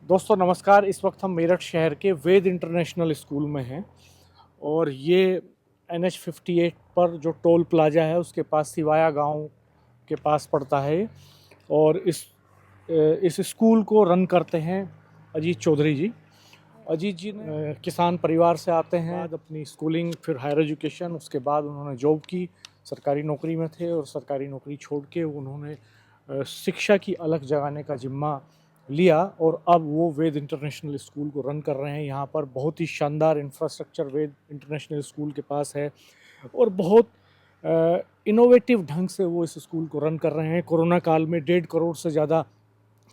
दोस्तों नमस्कार। इस वक्त हम मेरठ शहर के वेद इंटरनेशनल स्कूल में हैं और ये NH 58 पर जो टोल प्लाजा है उसके पास सिवाया गांव के पास पड़ता है। और इस स्कूल को रन करते हैं अजीत चौधरी जी। अजीत जी ने किसान परिवार से आते हैं, अपनी स्कूलिंग फिर हायर एजुकेशन, उसके बाद उन्होंने जॉब की, सरकारी नौकरी में थे और सरकारी नौकरी छोड़ के उन्होंने शिक्षा की अलग जगाने का जिम्मा लिया और अब वो वेद इंटरनेशनल स्कूल को रन कर रहे हैं। यहाँ पर बहुत ही शानदार इंफ्रास्ट्रक्चर वेद इंटरनेशनल स्कूल के पास है और बहुत इनोवेटिव ढंग से वो इस स्कूल को रन कर रहे हैं। कोरोना काल में 1.5 करोड़ से ज़्यादा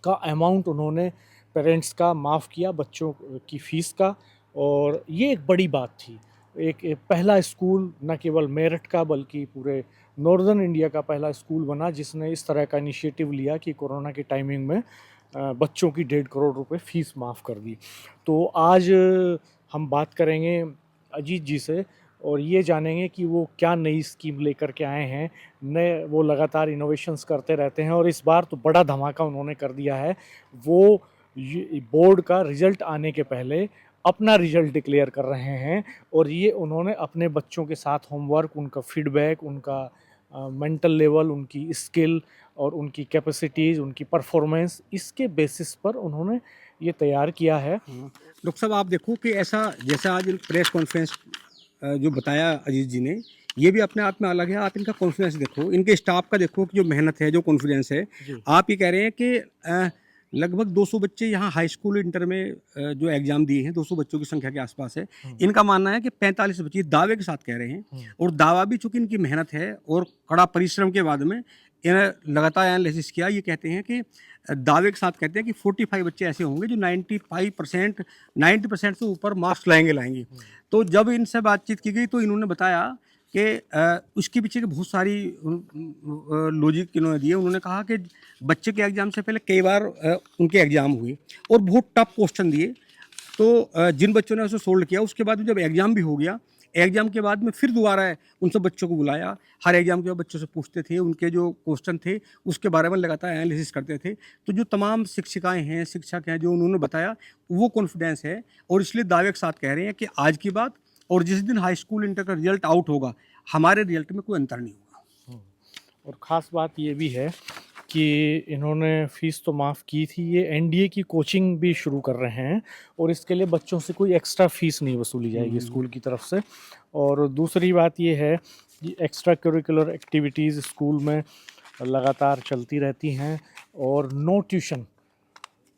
का अमाउंट उन्होंने पेरेंट्स का माफ़ किया, बच्चों की फ़ीस का, और ये एक बड़ी बात थी। एक पहला स्कूल न केवल मेरठ का बल्कि पूरे नॉर्दर्न इंडिया का पहला स्कूल बना जिसने इस तरह का इनिशिएटिव लिया कि कोरोना की टाइमिंग में बच्चों की 1.5 करोड़ रुपए फ़ीस माफ़ कर दी। तो आज हम बात करेंगे अजीत जी से और ये जानेंगे कि वो क्या नई स्कीम लेकर के आए हैं। नए वो लगातार इनोवेशंस करते रहते हैं और इस बार तो बड़ा धमाका उन्होंने कर दिया है। वो बोर्ड का रिज़ल्ट आने के पहले अपना रिज़ल्ट डिक्लेयर कर रहे हैं और ये उन्होंने अपने बच्चों के साथ होमवर्क, उनका फीडबैक, उनका मेंटल लेवल, उनकी स्किल और उनकी कैपेसिटीज़, उनकी परफॉर्मेंस, इसके बेसिस पर उन्होंने ये तैयार किया है। डॉक्टर साहब, आप देखो कि ऐसा जैसा आज प्रेस कॉन्फ्रेंस जो बताया अजीत जी ने, ये भी अपने आप में अलग है। आप इनका कॉन्फिडेंस देखो, इनके स्टाफ का देखो कि जो मेहनत है, जो कॉन्फिडेंस है। आप ये कह रहे हैं कि लगभग 200 बच्चे यहाँ हाई स्कूल इंटर में जो एग्जाम दिए हैं, 200 बच्चों की संख्या के आसपास है। इनका मानना है कि 45 बच्चे दावे के साथ कह रहे हैं, और दावा भी चूंकि इनकी मेहनत है और कड़ा परिश्रम के बाद में इन्हें लगातार एनालिसिस किया, ये कहते हैं कि दावे के साथ कहते हैं कि 45 बच्चे ऐसे होंगे जो 90% से ऊपर मार्क्स लाएंगे। तो जब इनसे बातचीत की गई तो इन्होंने बताया कि उसके पीछे के बहुत सारी लॉजिक इन्होंने दिए। उन्होंने कहा कि बच्चे के एग्ज़ाम से पहले कई बार उनके एग्ज़ाम हुए और बहुत टफ क्वेश्चन दिए। तो जिन बच्चों ने उसे सोल्व किया, उसके बाद जब एग्ज़ाम भी हो गया, एग्ज़ाम के बाद में फिर दोबारा उन सब बच्चों को बुलाया। हर एग्ज़ाम के बाद बच्चों से पूछते थे, उनके जो क्वेश्चन थे उसके बारे में लगातार एनालिसिस करते थे। तो जो तमाम शिक्षिकाएं हैं, शिक्षक हैं, जो उन्होंने बताया, वो कॉन्फिडेंस है और इसलिए दावे के साथ कह रहे हैं कि आज की बात और जिस दिन हाई स्कूल इंटर का रिजल्ट आउट होगा, हमारे रिजल्ट में कोई अंतर नहीं होगा। और ख़ास बात ये भी है कि इन्होंने फ़ीस तो माफ़ की थी, ये NDA की कोचिंग भी शुरू कर रहे हैं और इसके लिए बच्चों से कोई एक्स्ट्रा फ़ीस नहीं वसूली जाएगी स्कूल की तरफ से। और दूसरी बात ये है कि एक्स्ट्रा करिकुलर एक्टिविटीज़ स्कूल में लगातार चलती रहती हैं और नो ट्यूशन,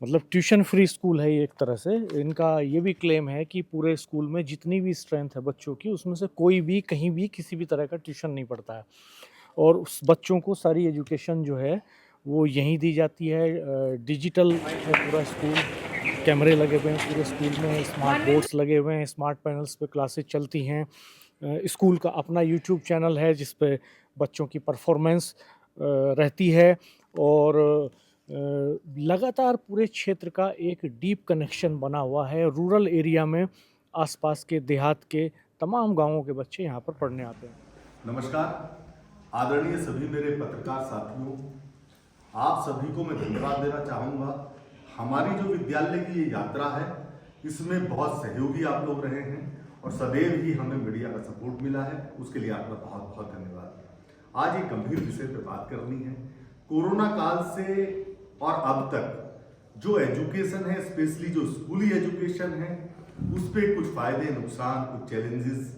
मतलब ट्यूशन फ्री स्कूल है ये एक तरह से। इनका ये भी क्लेम है कि पूरे स्कूल में जितनी भी स्ट्रेंथ है बच्चों की, उसमें से कोई भी कहीं भी किसी भी तरह का ट्यूशन नहीं पढ़ता है और उस बच्चों को सारी एजुकेशन जो है वो यहीं दी जाती है। डिजिटल है पूरा स्कूल, कैमरे लगे हुए हैं पूरे स्कूल में, स्मार्ट बोर्ड्स लगे हुए हैं, स्मार्ट पैनल्स पे क्लासेस चलती हैं। स्कूल का अपना YouTube चैनल है जिस पे बच्चों की परफॉर्मेंस रहती है और लगातार पूरे क्षेत्र का एक डीप कनेक्शन बना हुआ है। रूरल एरिया में आसपास के देहात के तमाम गांवों के बच्चे यहाँ पर पढ़ने आते हैं। नमस्कार आदरणीय सभी मेरे पत्रकार साथियों, आप सभी को मैं धन्यवाद देना चाहूँगा। हमारी जो विद्यालय की ये यात्रा है, इसमें बहुत सहयोगी आप लोग रहे हैं और सदैव ही हमें मीडिया का सपोर्ट मिला है, उसके लिए आपका बहुत बहुत धन्यवाद। आज एक गंभीर विषय पर बात करनी है। कोरोना काल से और अब तक जो एजुकेशन है, स्पेशली जो स्कूली एजुकेशन है, उस पर कुछ फायदे, नुकसान, कुछ चैलेंजेस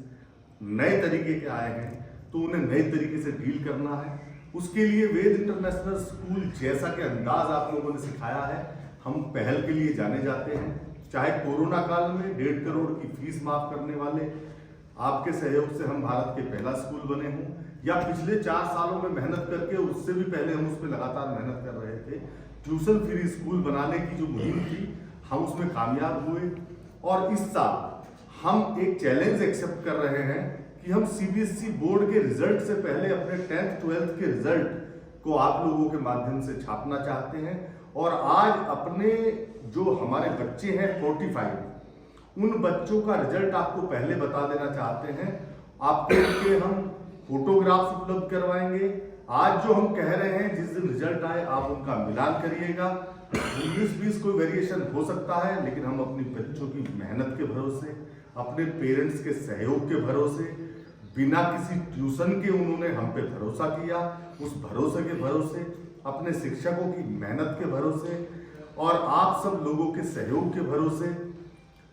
नए तरीके के आए हैं, तो उन्हें नए तरीके से डील करना है। उसके लिए वेद इंटरनेशनल स्कूल जैसा कि अंदाज आप लोगों ने सिखाया है, हम पहल के लिए जाने जाते हैं। चाहे कोरोना काल में 1.5 करोड़ की फीस माफ करने वाले आपके सहयोग से हम भारत के पहला स्कूल बने हों, या पिछले 4 सालों में मेहनत करके, उससे भी पहले हम उस पर लगातार मेहनत कर रहे थे, ट्यूशन फ्री स्कूल बनाने की जो मुहिम थी, हम उसमें कामयाब हुए। और इस साल हम एक चैलेंज एक्सेप्ट कर रहे हैं कि हम CBSE बोर्ड के रिजल्ट से पहले अपने 10th 12th के रिजल्ट को आप लोगों के माध्यम से छापना चाहते हैं। और आज अपने जो हमारे बच्चे हैं 45, उन बच्चों का रिजल्ट आपको पहले बता देना चाहते हैं। आपके लिए हम फोटोग्राफ्स उपलब्ध करवाएंगे, आज जो हम कह रहे हैं, जिस दिन रिजल्ट आए आप उनका मिलान करिएगा। 19-20 कोई वेरिएशन हो सकता है, लेकिन हम अपनी बच्चों की मेहनत के भरोसे, अपने पेरेंट्स के सहयोग के भरोसे, बिना किसी ट्यूशन के उन्होंने हम पे भरोसा किया, उस भरोसे के भरोसे, अपने शिक्षकों की मेहनत के भरोसे और आप सब लोगों के सहयोग के भरोसे,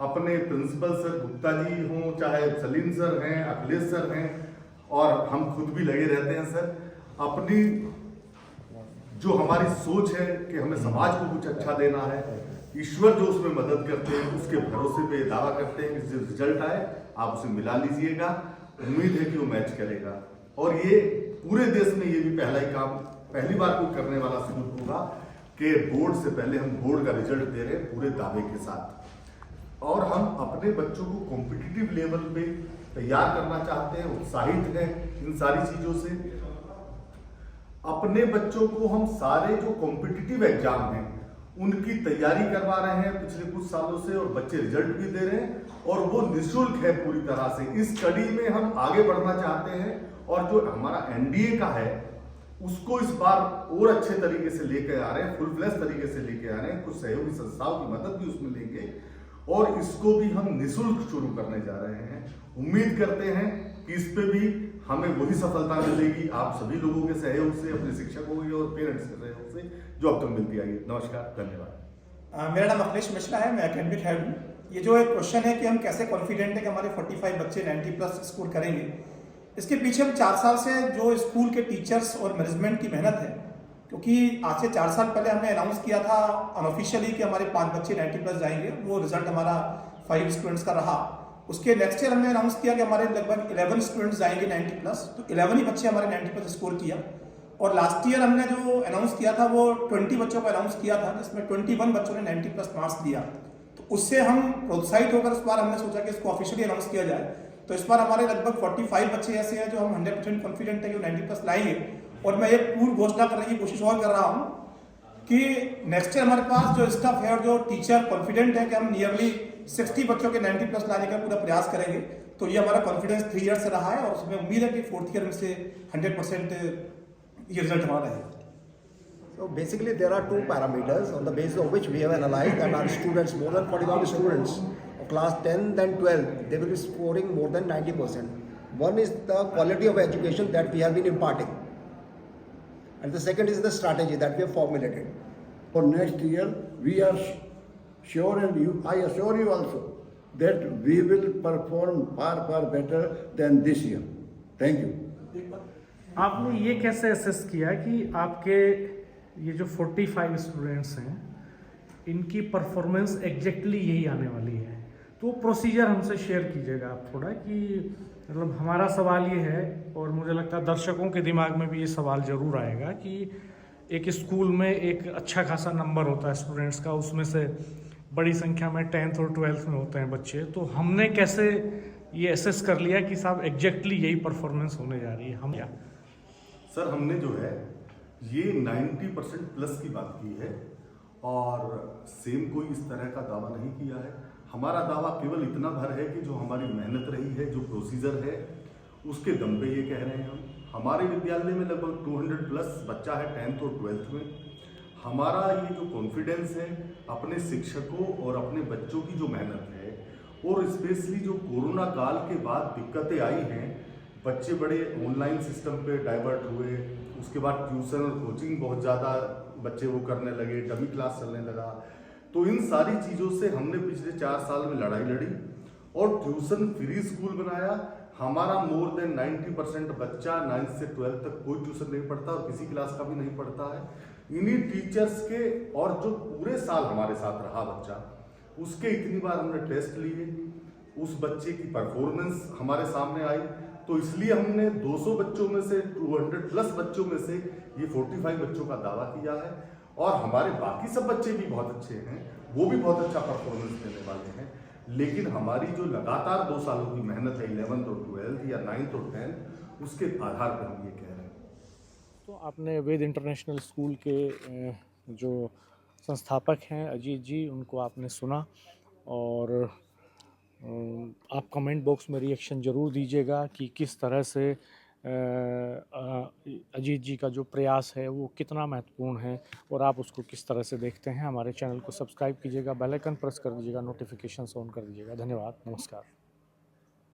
अपने प्रिंसिपल सर गुप्ता जी हों, चाहे सलीम सर हैं, अखिलेश सर हैं, और हम खुद भी लगे रहते हैं सर, अपनी जो हमारी सोच है कि हमें समाज को कुछ अच्छा देना है, ईश्वर जो उसमें मदद करते हैं, उसके भरोसे पे दावा करते हैं कि जो रिजल्ट आए आप उसे मिला लीजिएगा। उम्मीद है कि वो मैच करेगा, और ये पूरे देश में ये भी पहला ही काम, पहली बार कोई करने वाला स्कूल होगा कि बोर्ड से पहले हम बोर्ड का रिजल्ट दे रहे हैं पूरे दावे के साथ। और हम अपने बच्चों को कॉम्पिटिटिव लेवल पे तैयार करना चाहते हैं, उत्साहित हैं इन सारी चीजों से। अपने बच्चों को हम सारे जो कॉम्पिटिटिव एग्जाम हैं उनकी तैयारी करवा रहे हैं पिछले कुछ सालों से, और बच्चे रिजल्ट भी दे रहे हैं, और वो निःशुल्क है पूरी तरह से। इस कड़ी में हम आगे बढ़ना चाहते हैं, और जो हमारा एनडीए का है उसको इस बार और अच्छे तरीके से लेकर आ रहे हैं, फुल फ्लैश तरीके से लेके आ रहे हैं, कुछ सहयोगी संस्थाओं की मदद भी उसमें लेंगे, और इसको भी हम निःशुल्क शुरू करने जा रहे हैं। उम्मीद करते हैं कि इस पे भी हमें वही सफलता मिलेगी, आप सभी लोगों के सहयोग से, अपने शिक्षकों के और पेरेंट्स के सहयोग से, जो अब तक मिलती आई है। नमस्कार, धन्यवाद। मेरा नाम अखिलेश मिश्रा है, मैं एकेडमिक हेड हूँ। ये जो एक क्वेश्चन है कि हम कैसे कॉन्फिडेंट है कि हमारे 45 बच्चे 90+ स्कोर करेंगे, इसके पीछे हम 4 साल से जो स्कूल के टीचर्स और मैनेजमेंट की मेहनत है, क्योंकि आज से 4 साल पहले हमने अनाउंस किया था अनऑफिशियली कि हमारे 5 बच्चे 90+ जाएंगे, वो रिजल्ट हमारा 5 स्टूडेंट्स का रहा। उसके नेक्स्ट ईयर हमने अनाउंस किया कि हमारे लगभग 11 स्टूडेंट्स जाएंगे 90+, तो 11 ही बच्चे हमारे 90+ स्कोर किया। और लास्ट ईयर हमने जो अनाउंस किया था वो 20 बच्चों को अनाउंस किया था, जिसमें 21 बच्चों ने 90+ मार्क्स दिया। तो उससे हम प्रोत्साहित होकर इस बार हमने सोचा कि इसको ऑफिशियली अनाउंस किया जाए। तो इस बार हमारे लगभग 45 बच्चे ऐसे हैं जो हम 100% कॉन्फिडेंट है कि 90+ लाएंगे। और मैं एक पूर्ण घोषणा करने की कोशिश और कर रहा हूँ कि नेक्स्ट ईयर हमारे पास जो स्टाफ है और जो टीचर कॉन्फिडेंट है कि हम नियरली 60 बच्चों के 90+ लाने का पूरा प्रयास करेंगे। तो ये हमारा कॉन्फिडेंस 3 ईयर से रहा है, और उसमें उम्मीद है कि 4th ईयर में से 100% ये रिजल्ट हमारा रहेगा। So basically there are two parameters on the basis of which we have analyzed that our students, more than 41 students of class 10 then 12, they will be scoring more than 90%. One is the quality of education that we have been imparting, and the second is the strategy that we have formulated. For next year, we are sure, and I assure you also, that we will perform far better than this year. Thank you. आपने ये कैसे assess किया कि आपके ये जो 45 students हैं इनकी परफॉर्मेंस एग्जैक्टली यही आने वाली है? तो प्रोसीजर हमसे शेयर कीजिएगा आप थोड़ा, कि मतलब हमारा सवाल ये है, और मुझे लगता है दर्शकों के दिमाग में भी ये सवाल ज़रूर आएगा कि एक स्कूल में एक अच्छा खासा नंबर होता है स्टूडेंट्स का, उसमें से बड़ी संख्या में 10th और 12th में होते हैं बच्चे, तो हमने कैसे ये असेस कर लिया कि साहब एग्जैक्टली यही परफॉर्मेंस होने जा रही है? हम या सर हमने जो है ये 90% प्लस की बात की है, और सेम कोई इस तरह का दावा नहीं किया है। हमारा दावा केवल इतना भर है कि जो हमारी मेहनत रही है, जो प्रोसीजर है, उसके दम पे ये कह रहे हैं हम। हमारे विद्यालय में लगभग 200+ बच्चा है 10th और 12th में। हमारा ये जो कॉन्फिडेंस है अपने शिक्षकों और अपने बच्चों की जो मेहनत है, और स्पेशली जो कोरोना काल के बाद दिक्कतें आई हैं, बच्चे बड़े ऑनलाइन सिस्टम पे डाइवर्ट हुए, उसके बाद ट्यूशन और कोचिंग बहुत ज़्यादा बच्चे वो करने लगे, डमी क्लास चलने लगा। तो इन सारी चीज़ों से हमने पिछले 4 साल में लड़ाई लड़ी और ट्यूशन फ्री स्कूल बनाया। हमारा मोर देन 90% बच्चा 9th से 12th तक कोई ट्यूशन नहीं पढ़ता और किसी क्लास का भी नहीं पढ़ता है। इन्हीं टीचर्स के, और जो पूरे साल हमारे साथ रहा बच्चा, उसके इतनी बार हमने टेस्ट लिए, उस बच्चे की परफॉर्मेंस हमारे सामने आई, तो इसलिए हमने 200 बच्चों में से, 200+ बच्चों में से ये 45 बच्चों का दावा किया है। और हमारे बाकी सब बच्चे भी बहुत अच्छे हैं, वो भी बहुत अच्छा परफॉर्मेंस देने वाले हैं, लेकिन हमारी जो लगातार 2 सालों की मेहनत है 11th और 12th या 9th और 10th, उसके आधार पर हम ये कह रहे हैं। तो आपने वेद इंटरनेशनल स्कूल के जो संस्थापक हैं अजीत जी, उनको आपने सुना, और आप कमेंट बॉक्स में रिएक्शन ज़रूर दीजिएगा कि किस तरह से अजीत जी का जो प्रयास है वो कितना महत्वपूर्ण है और आप उसको किस तरह से देखते हैं। हमारे चैनल को सब्सक्राइब कीजिएगा, बेल आइकन प्रेस कर दीजिएगा, नोटिफिकेशंस ऑन कर दीजिएगा। धन्यवाद, नमस्कार।